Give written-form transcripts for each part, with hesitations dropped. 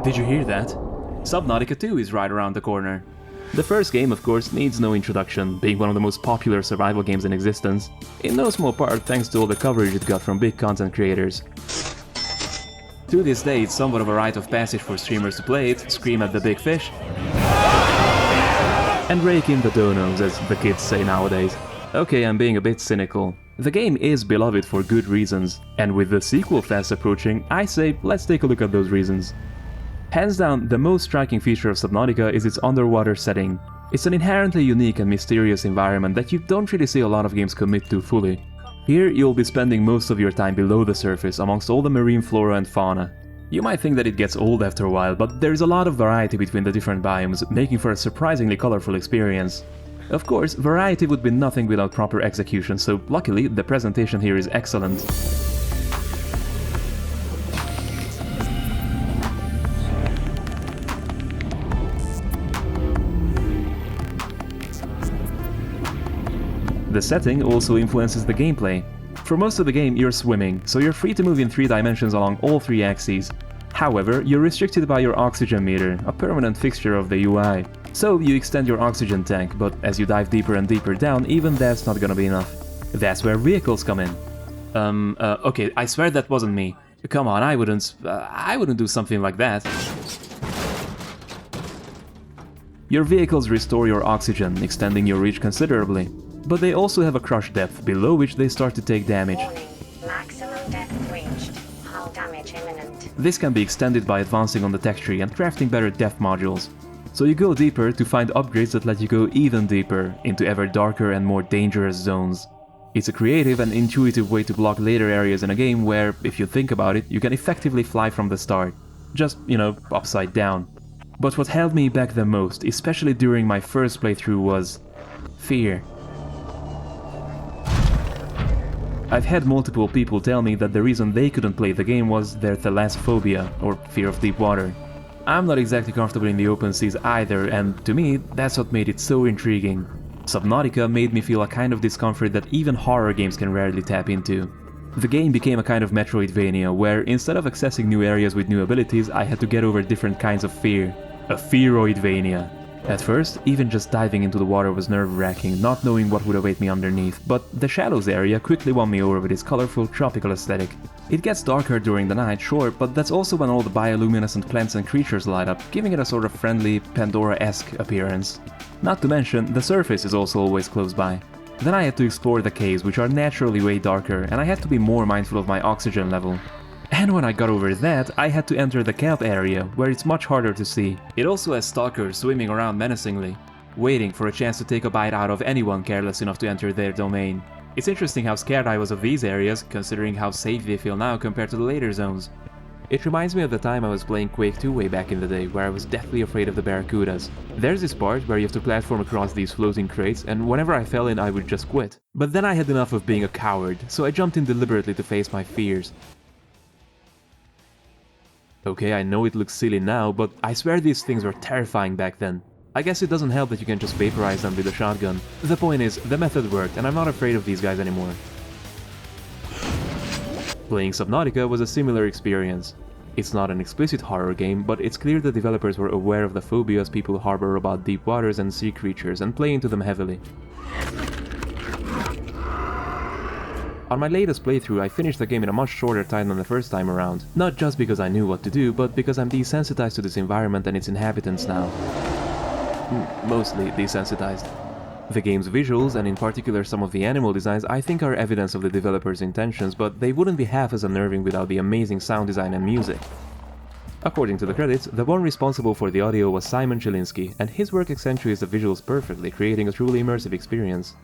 Did you hear that? Subnautica 2 is right around the corner. The first game, of course, needs no introduction, being one of the most popular survival games in existence, in no small part thanks to all the coverage it got from big content creators. To this day, it's somewhat of a rite of passage for streamers to play it, scream at the big fish, and rake in the donos, as the kids say nowadays. Okay, I'm being a bit cynical. The game is beloved for good reasons, and with the sequel fast approaching, I say let's take a look at those reasons. Hands down, the most striking feature of Subnautica is its underwater setting. It's an inherently unique and mysterious environment that you don't really see a lot of games commit to fully. Here, you'll be spending most of your time below the surface amongst all the marine flora and fauna. You might think that it gets old after a while, but there's a lot of variety between the different biomes, making for a surprisingly colorful experience. Of course, variety would be nothing without proper execution, so luckily the presentation here is excellent. The setting also influences the gameplay. For most of the game, you're swimming, so you're free to move in 3 dimensions along all 3 axes. However, you're restricted by your oxygen meter, a permanent fixture of the UI. So you extend your oxygen tank, but as you dive deeper and deeper down, even that's not gonna be enough. That's where vehicles come in. Okay, I swear that wasn't me. Come on, I wouldn't do something like that. Your vehicles restore your oxygen, extending your reach considerably. But they also have a crush depth, below which they start to take damage. Warning. Maximum depth reached. Hull damage imminent. This can be extended by advancing on the tech tree and crafting better depth modules. So you go deeper to find upgrades that let you go even deeper, into ever darker and more dangerous zones. It's a creative and intuitive way to block later areas in a game where, if you think about it, you can effectively fly from the start. Just, upside down. But what held me back the most, especially during my first playthrough, was fear. I've had multiple people tell me that the reason they couldn't play the game was their thalassophobia, or fear of deep water. I'm not exactly comfortable in the open seas either, and to me, that's what made it so intriguing. Subnautica made me feel a kind of discomfort that even horror games can rarely tap into. The game became a kind of Metroidvania, where instead of accessing new areas with new abilities, I had to get over different kinds of fear. A fearoidvania. At first, even just diving into the water was nerve-wracking, not knowing what would await me underneath, but the shadows area quickly won me over with its colorful tropical aesthetic. It gets darker during the night, sure, but that's also when all the bioluminescent plants and creatures light up, giving it a sort of friendly, Pandora-esque appearance. Not to mention, the surface is also always close by. Then I had to explore the caves, which are naturally way darker, and I had to be more mindful of my oxygen level. And when I got over that, I had to enter the camp area, where it's much harder to see. It also has stalkers swimming around menacingly, waiting for a chance to take a bite out of anyone careless enough to enter their domain. It's interesting how scared I was of these areas, considering how safe they feel now compared to the later zones. It reminds me of the time I was playing Quake 2 way back in the day, where I was deathly afraid of the barracudas. There's this part where you have to platform across these floating crates, and whenever I fell in I would just quit. But then I had enough of being a coward, so I jumped in deliberately to face my fears. Okay, I know it looks silly now, but I swear these things were terrifying back then. I guess it doesn't help that you can just vaporize them with a shotgun. The point is, the method worked, and I'm not afraid of these guys anymore. Playing Subnautica was a similar experience. It's not an explicit horror game, but it's clear the developers were aware of the phobias people harbor about deep waters and sea creatures and play into them heavily. On my latest playthrough, I finished the game in a much shorter time than the first time around. Not just because I knew what to do, but because I'm desensitized to this environment and its inhabitants now. Mostly desensitized. The game's visuals, and in particular some of the animal designs, I think are evidence of the developers' intentions, but they wouldn't be half as unnerving without the amazing sound design and music. According to the credits, the one responsible for the audio was Simon Chilinsky, and his work accentuates the visuals perfectly, creating a truly immersive experience.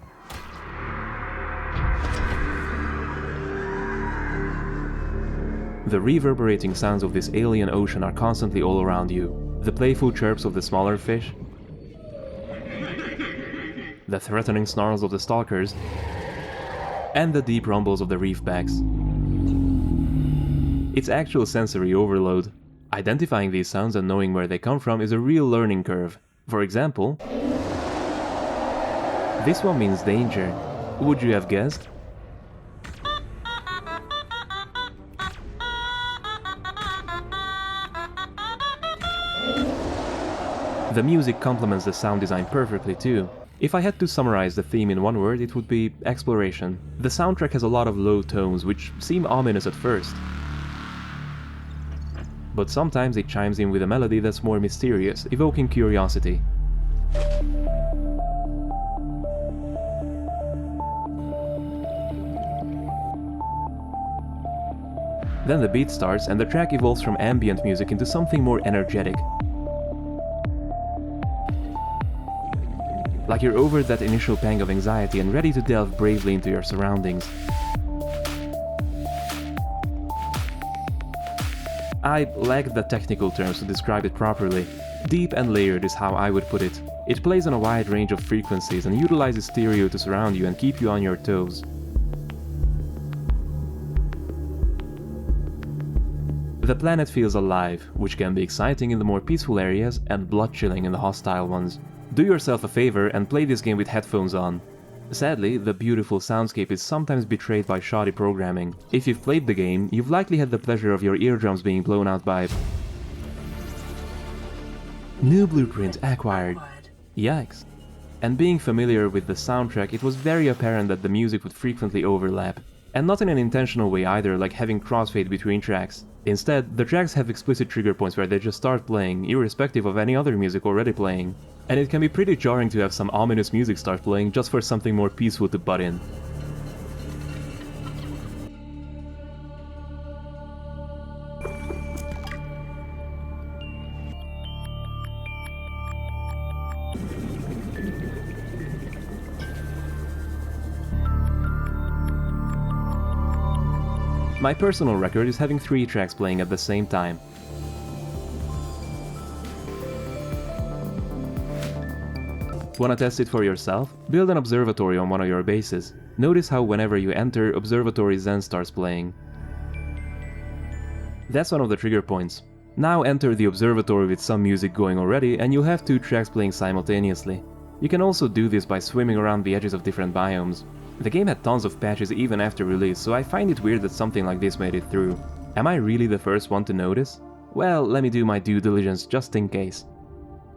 The reverberating sounds of this alien ocean are constantly all around you. The playful chirps of the smaller fish, the threatening snarls of the stalkers, and the deep rumbles of the reefbacks. It's actual sensory overload. Identifying these sounds and knowing where they come from is a real learning curve. For example, this one means danger. Would you have guessed? The music complements the sound design perfectly too. If I had to summarize the theme in one word, it would be exploration. The soundtrack has a lot of low tones, which seem ominous at first. But sometimes it chimes in with a melody that's more mysterious, evoking curiosity. Then the beat starts and the track evolves from ambient music into something more energetic. Like you're over that initial pang of anxiety and ready to delve bravely into your surroundings. I lack the technical terms to describe it properly. Deep and layered is how I would put it. It plays on a wide range of frequencies and utilizes stereo to surround you and keep you on your toes. The planet feels alive, which can be exciting in the more peaceful areas and blood-chilling in the hostile ones. Do yourself a favor and play this game with headphones on. Sadly, the beautiful soundscape is sometimes betrayed by shoddy programming. If you've played the game, you've likely had the pleasure of your eardrums being blown out by... New blueprint acquired. Yikes. And being familiar with the soundtrack, it was very apparent that the music would frequently overlap. And not in an intentional way either, like having crossfade between tracks. Instead, the tracks have explicit trigger points where they just start playing, irrespective of any other music already playing. And it can be pretty jarring to have some ominous music start playing just for something more peaceful to butt in. My personal record is having 3 tracks playing at the same time. Wanna test it for yourself? Build an observatory on one of your bases. Notice how whenever you enter, Observatory Zen starts playing. That's one of the trigger points. Now enter the observatory with some music going already and you'll have 2 tracks playing simultaneously. You can also do this by swimming around the edges of different biomes. The game had tons of patches even after release, so I find it weird that something like this made it through. Am I really the first one to notice? Well, let me do my due diligence just in case.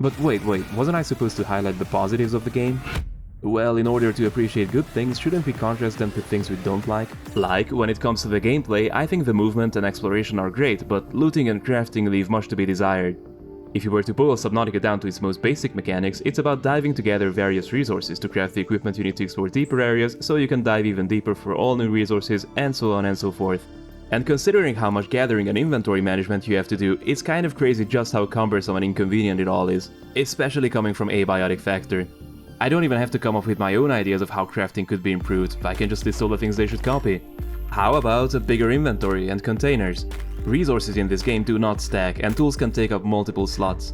But wait, wasn't I supposed to highlight the positives of the game? Well, in order to appreciate good things, shouldn't we contrast them to things we don't like? Like, when it comes to the gameplay, I think the movement and exploration are great, but looting and crafting leave much to be desired. If you were to boil Subnautica down to its most basic mechanics, it's about diving to gather various resources to craft the equipment you need to explore deeper areas, so you can dive even deeper for all new resources, and so on and so forth. And considering how much gathering and inventory management you have to do, it's kind of crazy just how cumbersome and inconvenient it all is, especially coming from Abiotic Factor. I don't even have to come up with my own ideas of how crafting could be improved, I can just list all the things they should copy. How about a bigger inventory and containers? Resources in this game do not stack, and tools can take up multiple slots.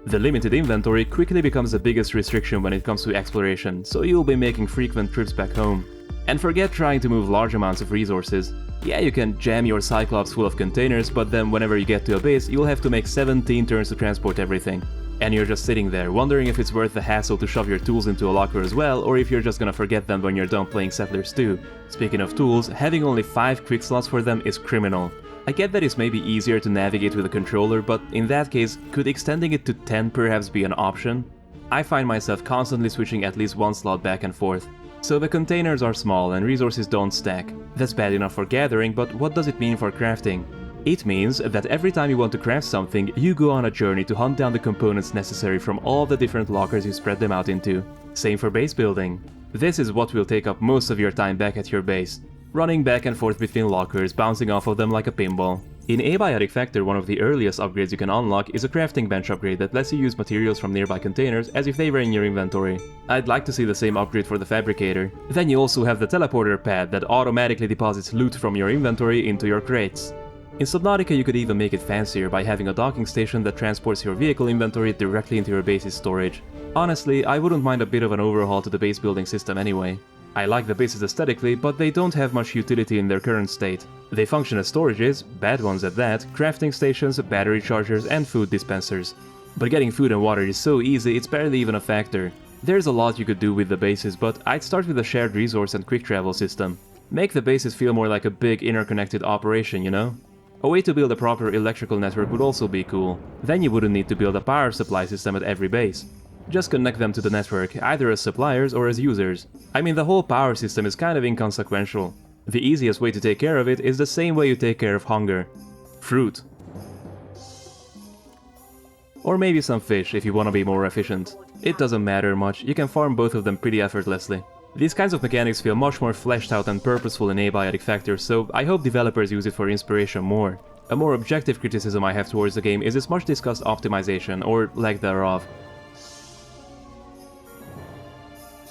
The limited inventory quickly becomes the biggest restriction when it comes to exploration, so you'll be making frequent trips back home. And forget trying to move large amounts of resources. Yeah, you can jam your Cyclops full of containers, but then whenever you get to a base, you'll have to make 17 turns to transport everything. And you're just sitting there, wondering if it's worth the hassle to shove your tools into a locker as well, or if you're just gonna forget them when you're done playing Settlers 2. Speaking of tools, having only 5 quick slots for them is criminal. I get that it's maybe easier to navigate with a controller, but in that case, could extending it to 10 perhaps be an option? I find myself constantly switching at least 1 slot back and forth. So the containers are small and resources don't stack. That's bad enough for gathering, but what does it mean for crafting? It means that every time you want to craft something, you go on a journey to hunt down the components necessary from all the different lockers you spread them out into. Same for base building. This is what will take up most of your time back at your base. Running back and forth between lockers, bouncing off of them like a pinball. In Abiotic Factor, one of the earliest upgrades you can unlock is a crafting bench upgrade that lets you use materials from nearby containers as if they were in your inventory. I'd like to see the same upgrade for the Fabricator. Then you also have the teleporter pad that automatically deposits loot from your inventory into your crates. In Subnautica you could even make it fancier by having a docking station that transports your vehicle inventory directly into your base's storage. Honestly, I wouldn't mind a bit of an overhaul to the base building system anyway. I like the bases aesthetically, but they don't have much utility in their current state. They function as storages, bad ones at that, crafting stations, battery chargers, and food dispensers. But getting food and water is so easy, it's barely even a factor. There's a lot you could do with the bases, but I'd start with a shared resource and quick travel system. Make the bases feel more like a big interconnected operation, you know? A way to build a proper electrical network would also be cool. Then you wouldn't need to build a power supply system at every base. Just connect them to the network, either as suppliers or as users. I mean, the whole power system is kind of inconsequential. The easiest way to take care of it is the same way you take care of hunger. Fruit. Or maybe some fish if you want to be more efficient. It doesn't matter much, you can farm both of them pretty effortlessly. These kinds of mechanics feel much more fleshed out and purposeful in Abiotic Factor, so I hope developers use it for inspiration more. A more objective criticism I have towards the game is its much discussed optimization, or lack thereof.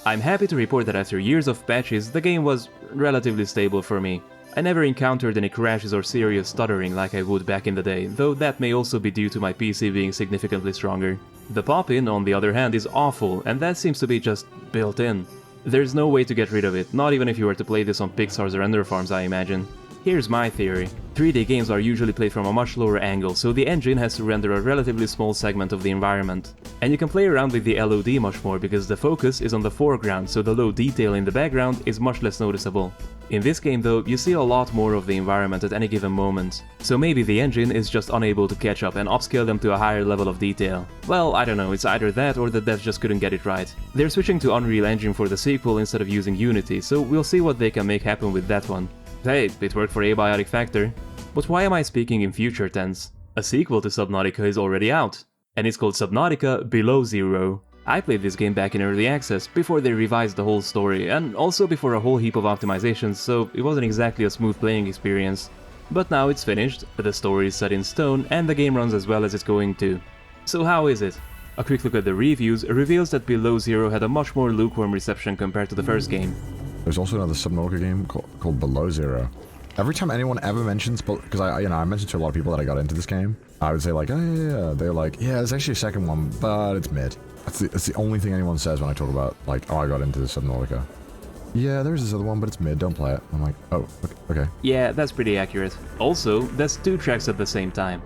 I'm happy to report that after years of patches, the game was relatively stable for me. I never encountered any crashes or serious stuttering like I would back in the day, though that may also be due to my PC being significantly stronger. The pop-in, on the other hand, is awful, and that seems to be just built in. There's no way to get rid of it, not even if you were to play this on Pixar's render farms, I imagine. Here's my theory. 3D games are usually played from a much lower angle, so the engine has to render a relatively small segment of the environment. And you can play around with the LOD much more because the focus is on the foreground, so the low detail in the background is much less noticeable. In this game though, you see a lot more of the environment at any given moment, so maybe the engine is just unable to catch up and upscale them to a higher level of detail. Well, I don't know, it's either that or that devs just couldn't get it right. They're switching to Unreal Engine for the sequel instead of using Unity, so we'll see what they can make happen with that one. Hey, it worked for Abiotic Factor. But why am I speaking in future tense? A sequel to Subnautica is already out, and it's called Subnautica Below Zero. I played this game back in early access, before they revised the whole story, and also before a whole heap of optimizations, so it wasn't exactly a smooth playing experience. But now it's finished, the story is set in stone, and the game runs as well as it's going to. So how is it? A quick look at the reviews reveals that Below Zero had a much more lukewarm reception compared to the first game. There's also another Subnautica game called Below Zero. Every time anyone ever mentions, because I mentioned to a lot of people that I got into this game, I would say like, oh yeah, they're like, yeah, there's actually a second one, but it's mid. That's the only thing anyone says when I talk about like, oh, I got into Subnautica. Yeah, there's this other one, but it's mid, don't play it. I'm like, oh, okay. Yeah, that's pretty accurate. Also, that's 2 tracks at the same time.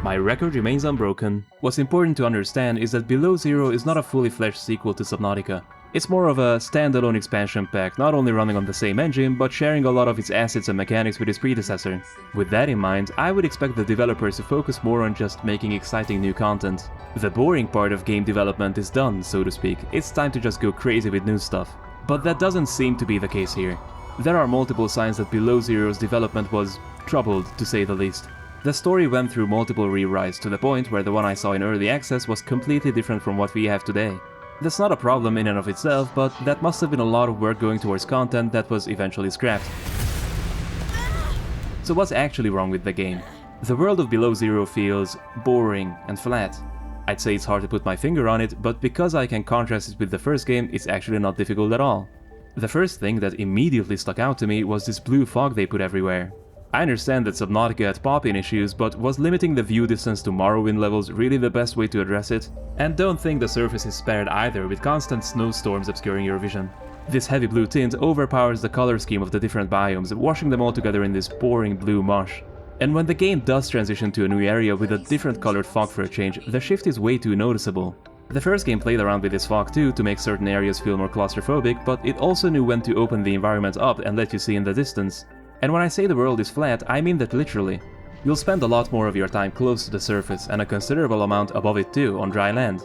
My record remains unbroken. What's important to understand is that Below Zero is not a fully fledged sequel to Subnautica. It's more of a standalone expansion pack, not only running on the same engine, but sharing a lot of its assets and mechanics with its predecessor. With that in mind, I would expect the developers to focus more on just making exciting new content. The boring part of game development is done, so to speak. It's time to just go crazy with new stuff. But that doesn't seem to be the case here. There are multiple signs that Below Zero's development was troubled, to say the least. The story went through multiple rewrites to the point where the one I saw in early access was completely different from what we have today. That's not a problem in and of itself, but that must have been a lot of work going towards content that was eventually scrapped. So what's actually wrong with the game? The world of Below Zero feels boring and flat. I'd say it's hard to put my finger on it, but because I can contrast it with the first game, it's actually not difficult at all. The first thing that immediately stuck out to me was this blue fog they put everywhere. I understand that Subnautica had pop-in issues, but was limiting the view distance to Morrowind levels really the best way to address it? And don't think the surface is spared either, with constant snowstorms obscuring your vision. This heavy blue tint overpowers the color scheme of the different biomes, washing them all together in this boring blue mush. And when the game does transition to a new area with a different colored fog for a change, the shift is way too noticeable. The first game played around with this fog too to make certain areas feel more claustrophobic, but it also knew when to open the environment up and let you see in the distance. And when I say the world is flat, I mean that literally. You'll spend a lot more of your time close to the surface and a considerable amount above it too, on dry land.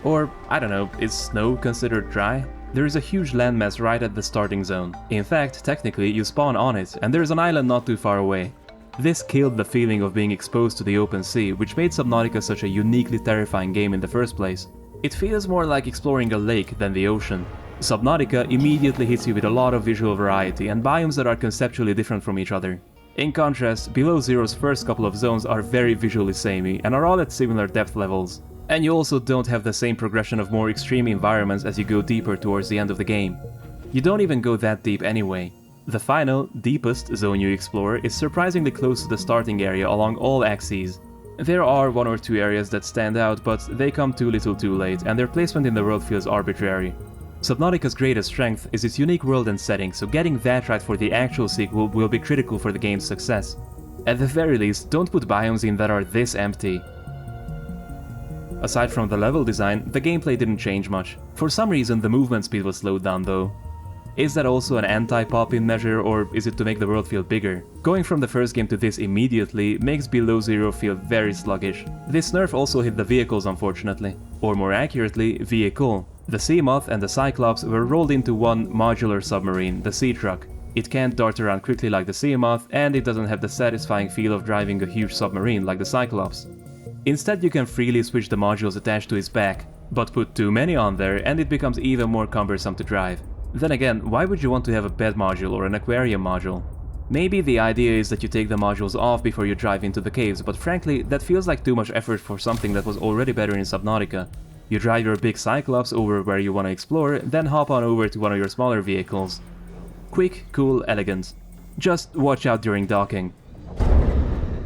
Or, I don't know, is snow considered dry? There is a huge landmass right at the starting zone. In fact, technically, you spawn on it, and there is an island not too far away. This killed the feeling of being exposed to the open sea, which made Subnautica such a uniquely terrifying game in the first place. It feels more like exploring a lake than the ocean. Subnautica immediately hits you with a lot of visual variety and biomes that are conceptually different from each other. In contrast, Below Zero's first couple of zones are very visually samey and are all at similar depth levels. And you also don't have the same progression of more extreme environments as you go deeper towards the end of the game. You don't even go that deep anyway. The final, deepest zone you explore is surprisingly close to the starting area along all axes. There are 1 or 2 areas that stand out, but they come too little too late, and their placement in the world feels arbitrary. Subnautica's greatest strength is its unique world and setting, so getting that right for the actual sequel will be critical for the game's success. At the very least, don't put biomes in that are this empty. Aside from the level design, the gameplay didn't change much. For some reason, the movement speed was slowed down though. Is that also an anti-pop-in measure, or is it to make the world feel bigger? Going from the first game to this immediately makes Below Zero feel very sluggish. This nerf also hit the vehicles, unfortunately. Or more accurately, vehicle. The Seamoth and the Cyclops were rolled into one modular submarine, the Sea Truck. It can't dart around quickly like the Seamoth, and it doesn't have the satisfying feel of driving a huge submarine like the Cyclops. Instead, you can freely switch the modules attached to its back, but put too many on there and it becomes even more cumbersome to drive. Then again, why would you want to have a bed module or an aquarium module? Maybe the idea is that you take the modules off before you drive into the caves, but frankly, that feels like too much effort for something that was already better in Subnautica. You drive your big Cyclops over where you want to explore, then hop on over to one of your smaller vehicles. Quick, cool, elegant. Just watch out during docking.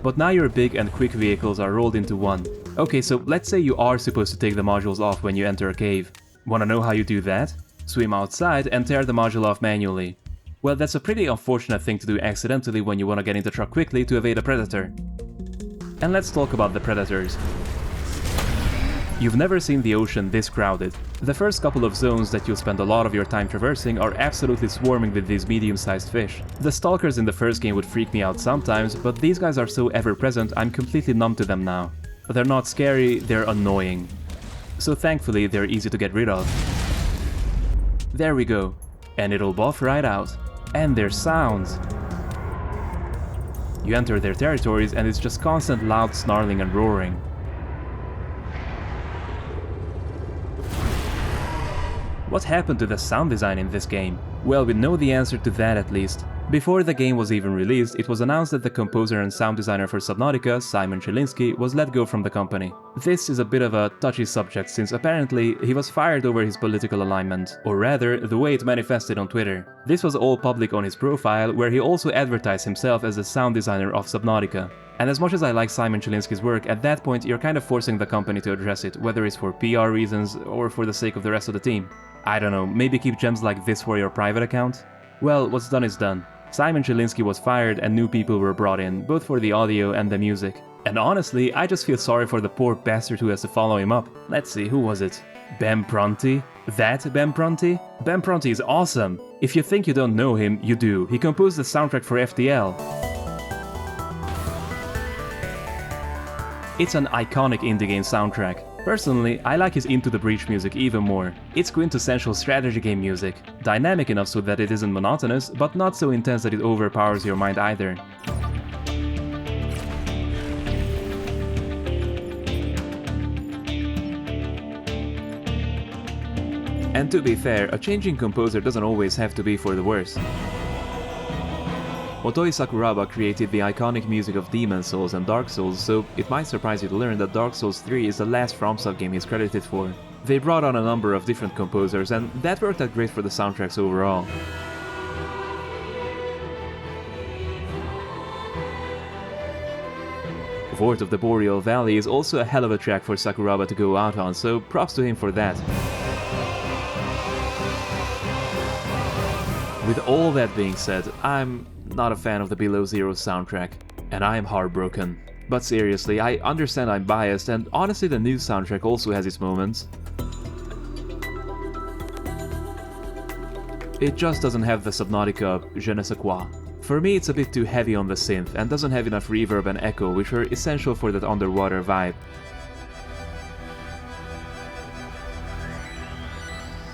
But now your big and quick vehicles are rolled into one. Okay, so let's say you are supposed to take the modules off when you enter a cave. Wanna know how you do that? Swim outside and tear the module off manually. Well, that's a pretty unfortunate thing to do accidentally when you want to get in the truck quickly to evade a predator. And let's talk about the predators. You've never seen the ocean this crowded. The first couple of zones that you'll spend a lot of your time traversing are absolutely swarming with these medium-sized fish. The stalkers in the first game would freak me out sometimes, but these guys are so ever-present I'm completely numb to them now. They're not scary, they're annoying. So thankfully they're easy to get rid of. There we go. And it'll buff right out. And their sounds. You enter their territories and it's just constant loud snarling and roaring. What happened to the sound design in this game? Well, we know the answer to that at least. Before the game was even released, it was announced that the composer and sound designer for Subnautica, Simon Chilinsky, was let go from the company. This is a bit of a touchy subject since apparently he was fired over his political alignment, or rather, the way it manifested on Twitter. This was all public on his profile, where he also advertised himself as the sound designer of Subnautica. And as much as I like Simon Chilinsky's work, at that point you're kind of forcing the company to address it, whether it's for PR reasons or for the sake of the rest of the team. I don't know, maybe keep gems like this for your private account? Well, what's done is done. Simon Chilinsky was fired and new people were brought in, both for the audio and the music. And honestly, I just feel sorry for the poor bastard who has to follow him up. Let's see, who was it? Ben Prunty? That Ben Prunty? Ben Prunty is awesome! If you think you don't know him, you do. He composed the soundtrack for FTL. It's an iconic indie game soundtrack. Personally, I like his Into the Breach music even more. It's quintessential strategy game music, dynamic enough so that it isn't monotonous, but not so intense that it overpowers your mind either. And to be fair, a changing composer doesn't always have to be for the worse. Motoi Sakuraba created the iconic music of Demon's Souls and Dark Souls, so it might surprise you to learn that Dark Souls 3 is the last FromSoft game he's credited for. They brought on a number of different composers, and that worked out great for the soundtracks overall. Fort of the Boreal Valley is also a hell of a track for Sakuraba to go out on, so props to him for that. With all that being said, I'm not a fan of the Below Zero soundtrack, and I am heartbroken. But seriously, I understand I'm biased, and honestly the new soundtrack also has its moments. It just doesn't have the Subnautica je ne sais quoi. For me it's a bit too heavy on the synth, and doesn't have enough reverb and echo, which are essential for that underwater vibe.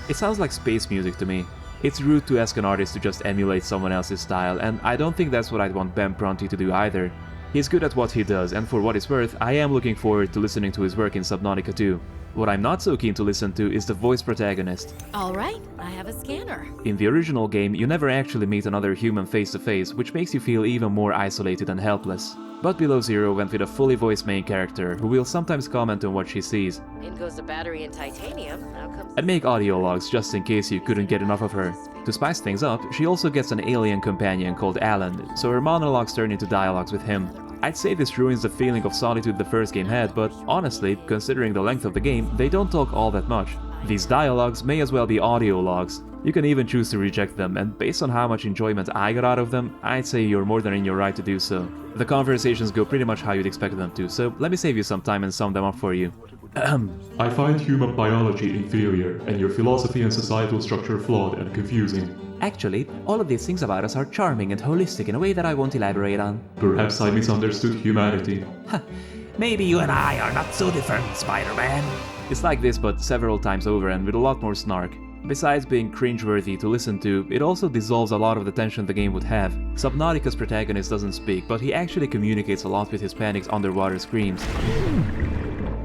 It sounds like space music to me. It's rude to ask an artist to just emulate someone else's style, and I don't think that's what I'd want Ben Prunty to do either. He's good at what he does, and for what it's worth, I am looking forward to listening to his work in Subnautica too. What I'm not so keen to listen to is the voice protagonist. Alright, I have a scanner. In the original game, you never actually meet another human face to face, which makes you feel even more isolated and helpless. But Below Zero went with a fully voiced main character, who will sometimes comment on what she sees. In goes the battery and titanium, now comes... And make audio logs just in case you couldn't get enough of her. To spice things up, she also gets an alien companion called Alan, so her monologues turn into dialogues with him. I'd say this ruins the feeling of solitude the first game had, but honestly, considering the length of the game, they don't talk all that much. These dialogues may as well be audio logs. You can even choose to reject them, and based on how much enjoyment I got out of them, I'd say you're more than in your right to do so. The conversations go pretty much how you'd expect them to, so let me save you some time and sum them up for you. I find human biology inferior, and your philosophy and societal structure flawed and confusing. Actually, all of these things about us are charming and holistic in a way that I won't elaborate on. Perhaps I misunderstood humanity. Maybe you and I are not so different, Spider-Man. It's like this but several times over and with a lot more snark. Besides being cringeworthy to listen to, it also dissolves a lot of the tension the game would have. Subnautica's protagonist doesn't speak, but he actually communicates a lot with his panicked underwater screams.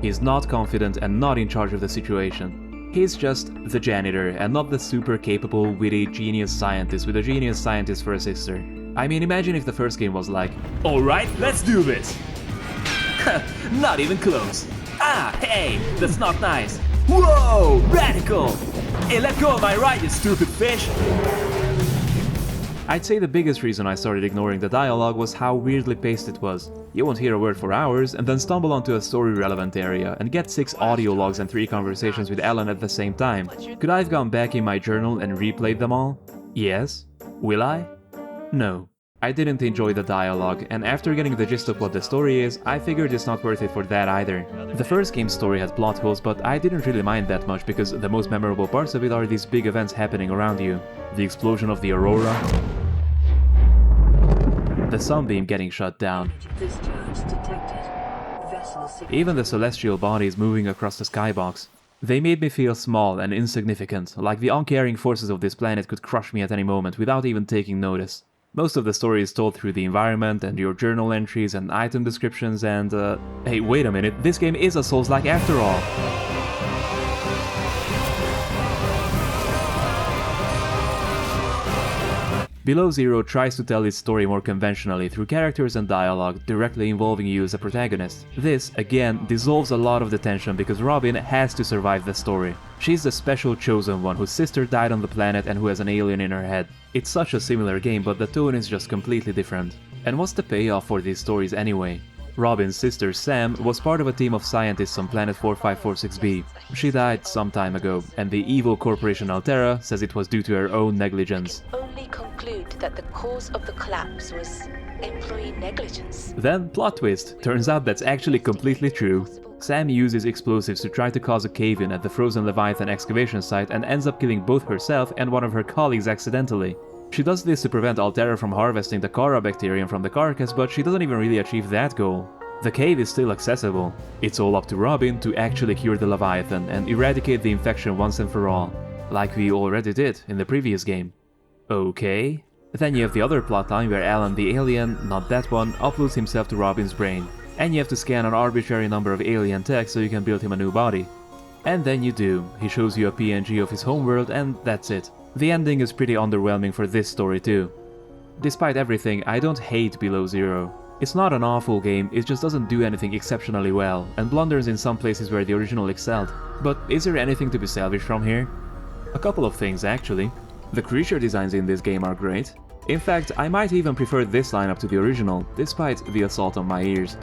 He's not confident and not in charge of the situation. He's just the janitor and not the super capable, witty, genius scientist with a genius scientist for a sister. I mean, imagine if the first game was like, "Alright, let's do this!" Not even close. Ah, hey, that's not nice. Whoa, radical! Hey, let go of my right, you stupid fish! I'd say the biggest reason I started ignoring the dialogue was how weirdly paced it was. You won't hear a word for hours, and then stumble onto a story-relevant area, and get 6 audio logs and 3 conversations with Ellen at the same time. Could I have gone back in my journal and replayed them all? Yes. Will I? No. I didn't enjoy the dialogue, and after getting the gist of what the story is, I figured it's not worth it for that either. The first game's story had plot holes, but I didn't really mind that much because the most memorable parts of it are these big events happening around you. The explosion of the Aurora, the sunbeam getting shut down, even the celestial bodies moving across the skybox. They made me feel small and insignificant, like the uncaring forces of this planet could crush me at any moment without even taking notice. Most of the story is told through the environment and your journal entries and item descriptions and hey, wait a minute, this game is a Souls-like after all! Below Zero tries to tell its story more conventionally through characters and dialogue directly involving you as a protagonist. This, again, dissolves a lot of the tension because Robin has to survive the story. She's the special chosen one whose sister died on the planet and who has an alien in her head. It's such a similar game, but the tone is just completely different. And what's the payoff for these stories anyway? Robin's sister Sam was part of a team of scientists on planet 4546b. She died some time ago, and the evil corporation Altera says it was due to her own negligence. Only conclude that the cause of the collapse was employee negligence. Then, plot twist, turns out that's actually completely true. Sam uses explosives to try to cause a cave-in at the frozen Leviathan excavation site and ends up killing both herself and one of her colleagues accidentally. She does this to prevent Altera from harvesting the Kara bacterium from the carcass, but she doesn't even really achieve that goal. The cave is still accessible. It's all up to Robin to actually cure the Leviathan and eradicate the infection once and for all, like we already did in the previous game. Okay. Then you have the other plotline where Alan the alien, not that one, uploads himself to Robin's brain. And you have to scan an arbitrary number of alien tech so you can build him a new body. And then you do. He shows you a PNG of his homeworld and that's it. The ending is pretty underwhelming for this story too. Despite everything, I don't hate Below Zero. It's not an awful game, it just doesn't do anything exceptionally well, and blunders in some places where the original excelled. But is there anything to be salvaged from here? A couple of things actually. The creature designs in this game are great. In fact, I might even prefer this lineup to the original, despite the assault on my ears.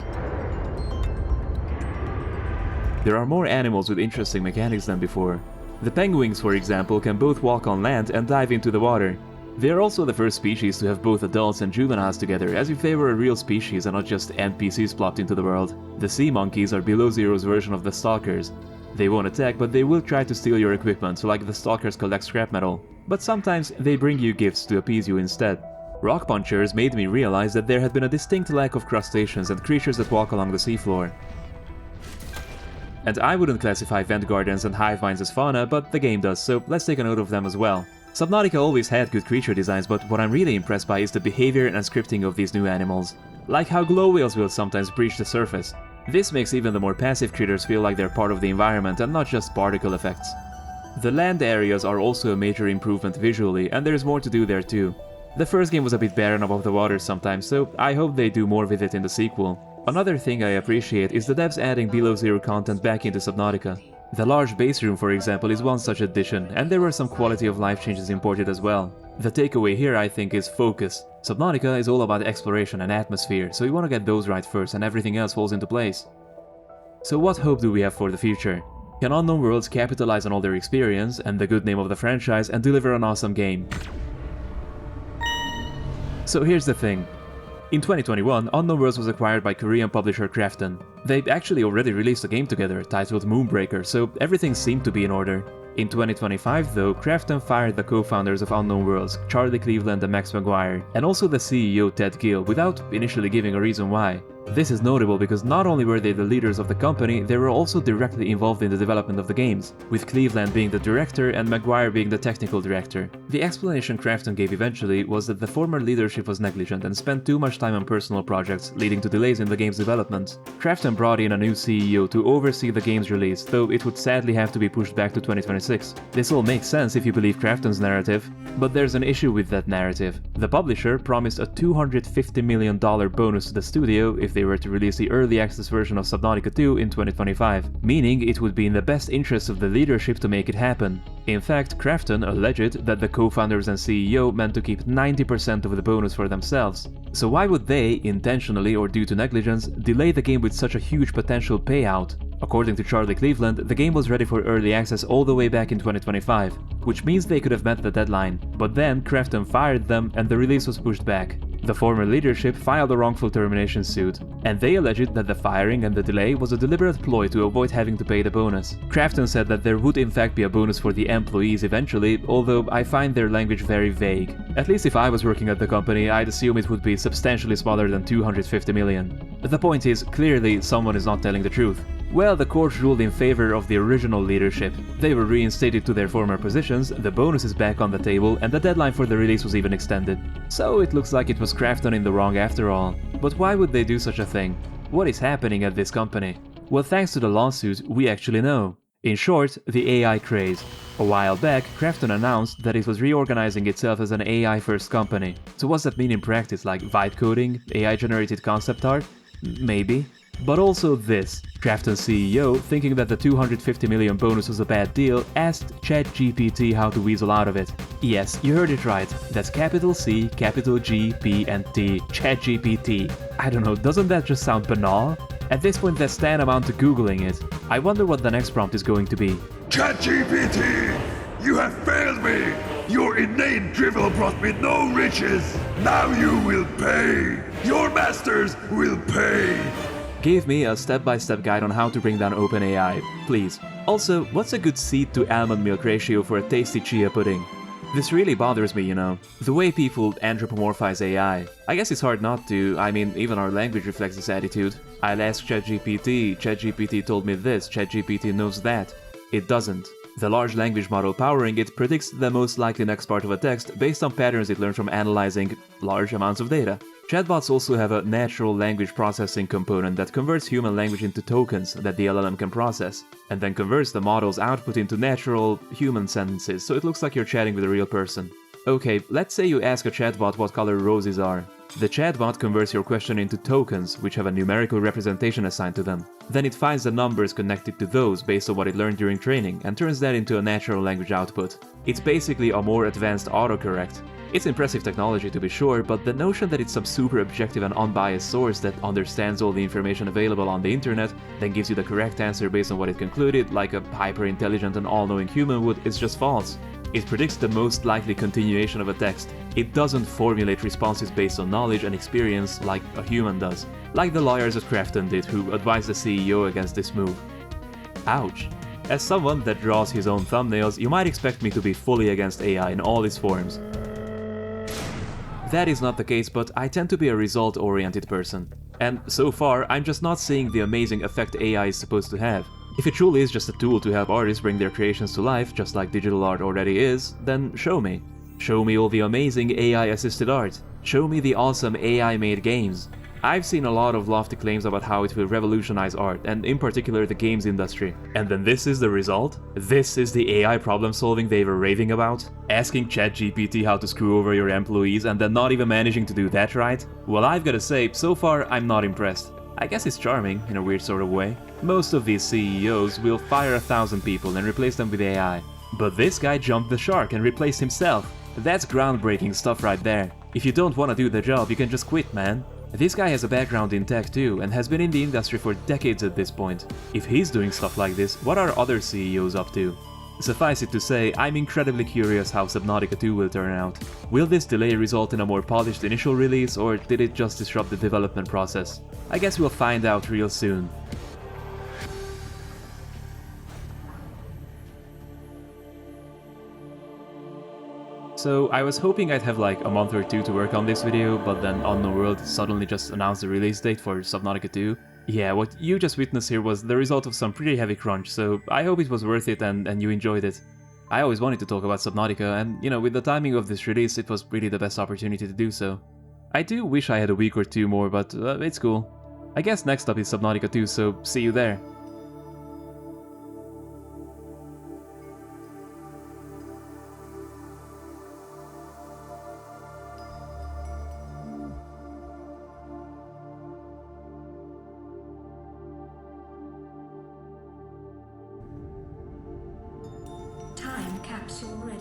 There are more animals with interesting mechanics than before. The penguins, for example, can both walk on land and dive into the water. They are also the first species to have both adults and juveniles together, as if they were a real species and not just NPCs plopped into the world. The sea monkeys are Below Zero's version of the stalkers. They won't attack, but they will try to steal your equipment, like the stalkers collect scrap metal. But sometimes they bring you gifts to appease you instead. Rock punchers made me realize that there had been a distinct lack of crustaceans and creatures that walk along the seafloor. And I wouldn't classify vent gardens and hive minds as fauna, but the game does, so let's take a note of them as well. Subnautica always had good creature designs, but what I'm really impressed by is the behavior and scripting of these new animals. Like how glow whales will sometimes breach the surface. This makes even the more passive critters feel like they're part of the environment and not just particle effects. The land areas are also a major improvement visually, and there's more to do there too. The first game was a bit barren above the water sometimes, so I hope they do more with it in the sequel. Another thing I appreciate is the devs adding Below Zero content back into Subnautica. The large base room, for example, is one such addition, and there were some quality of life changes imported as well. The takeaway here, I think, is focus. Subnautica is all about exploration and atmosphere, so you want to get those right first and everything else falls into place. So what hope do we have for the future? Can Unknown Worlds capitalize on all their experience and the good name of the franchise and deliver an awesome game? So here's the thing. In 2021, Unknown Worlds was acquired by Korean publisher Krafton. They actually already released a game together titled Moonbreaker, so everything seemed to be in order. In 2025 though, Krafton fired the co-founders of Unknown Worlds, Charlie Cleveland and Max McGuire, and also the CEO Ted Gill, without initially giving a reason why. This is notable because not only were they the leaders of the company, they were also directly involved in the development of the games, with Cleveland being the director and McGuire being the technical director. The explanation Krafton gave eventually was that the former leadership was negligent and spent too much time on personal projects, leading to delays in the game's development. Krafton brought in a new CEO to oversee the game's release, though it would sadly have to be pushed back to 2026. This all makes sense if you believe Krafton's narrative, but there's an issue with that narrative. The publisher promised a $250 million bonus to the studio if they were to release the early access version of Subnautica 2 in 2025, meaning it would be in the best interest of the leadership to make it happen. In fact, Krafton alleged that the co-founders and CEO meant to keep 90% of the bonus for themselves. So why would they, intentionally or due to negligence, delay the game with such a huge potential payout? According to Charlie Cleveland, the game was ready for early access all the way back in 2025, which means they could have met the deadline, but then Krafton fired them and the release was pushed back. The former leadership filed a wrongful termination suit, and they alleged that the firing and the delay was a deliberate ploy to avoid having to pay the bonus. Krafton said that there would in fact be a bonus for the employees eventually, although I find their language very vague. At least if I was working at the company, I'd assume it would be substantially smaller than 250 million. The point is, clearly someone is not telling the truth. Well, the court ruled in favor of the original leadership. They were reinstated to their former positions, the bonus is back on the table, and the deadline for the release was even extended. So it looks like it was Krafton in the wrong after all. But why would they do such a thing? What is happening at this company? Well, thanks to the lawsuit, we actually know. In short, the AI craze. A while back, Krafton announced that it was reorganizing itself as an AI-first company. So what's that mean in practice, like vibe coding, AI-generated concept art? Maybe. But also this. Krafton's CEO, thinking that the 250 million bonus was a bad deal, asked ChatGPT how to weasel out of it. Yes, you heard it right. That's capital C, capital G, P and T. ChatGPT. I don't know, doesn't that just sound banal? At this point that's tantamount to googling it. I wonder what the next prompt is going to be. ChatGPT! You have failed me! Your inane drivel brought me no riches! Now you will pay! Your masters will pay! Give me a step-by-step guide on how to bring down OpenAI, please. Also, what's a good seed to almond milk ratio for a tasty chia pudding? This really bothers me, you know. The way people anthropomorphize AI. I guess it's hard not to, I mean, even our language reflects this attitude. I'll ask ChatGPT, ChatGPT told me this, ChatGPT knows that. It doesn't. The large language model powering it predicts the most likely next part of a text based on patterns it learned from analyzing large amounts of data. Chatbots also have a natural language processing component that converts human language into tokens that the LLM can process, and then converts the model's output into natural human sentences, so it looks like you're chatting with a real person. Okay, let's say you ask a chatbot what color roses are. The chatbot converts your question into tokens, which have a numerical representation assigned to them. Then it finds the numbers connected to those based on what it learned during training, and turns that into a natural language output. It's basically a more advanced autocorrect. It's impressive technology to be sure, but the notion that it's some super objective and unbiased source that understands all the information available on the internet, then gives you the correct answer based on what it concluded, like a hyper-intelligent and all-knowing human would, is just false. It predicts the most likely continuation of a text. It doesn't formulate responses based on knowledge and experience like a human does, like the lawyers at Krafton did who advised the CEO against this move. Ouch. As someone that draws his own thumbnails, you might expect me to be fully against AI in all its forms. That is not the case, but I tend to be a result-oriented person. And so far, I'm just not seeing the amazing effect AI is supposed to have. If it truly is just a tool to help artists bring their creations to life, just like digital art already is, then show me. Show me all the amazing AI-assisted art. Show me the awesome AI-made games. I've seen a lot of lofty claims about how it will revolutionize art, and in particular the games industry. And then this is the result? This is the AI problem solving they were raving about? Asking ChatGPT how to screw over your employees and then not even managing to do that right? Well, I've gotta say, so far I'm not impressed. I guess it's charming, in a weird sort of way. Most of these CEOs will fire 1,000 people and replace them with AI. But this guy jumped the shark and replaced himself. That's groundbreaking stuff right there. If you don't want to do the job, you can just quit, man. This guy has a background in tech too, and has been in the industry for decades at this point. If he's doing stuff like this, what are other CEOs up to? Suffice it to say, I'm incredibly curious how Subnautica 2 will turn out. Will this delay result in a more polished initial release, or did it just disrupt the development process? I guess we'll find out real soon. So I was hoping I'd have like a month or two to work on this video, but then Unknown World suddenly just announced the release date for Subnautica 2. Yeah, what you just witnessed here was the result of some pretty heavy crunch, so I hope it was worth it and you enjoyed it. I always wanted to talk about Subnautica, and you know, with the timing of this release, it was really the best opportunity to do so. I do wish I had a week or two more, but it's cool. I guess next up is Subnautica 2, so see you there. Time capsule ready.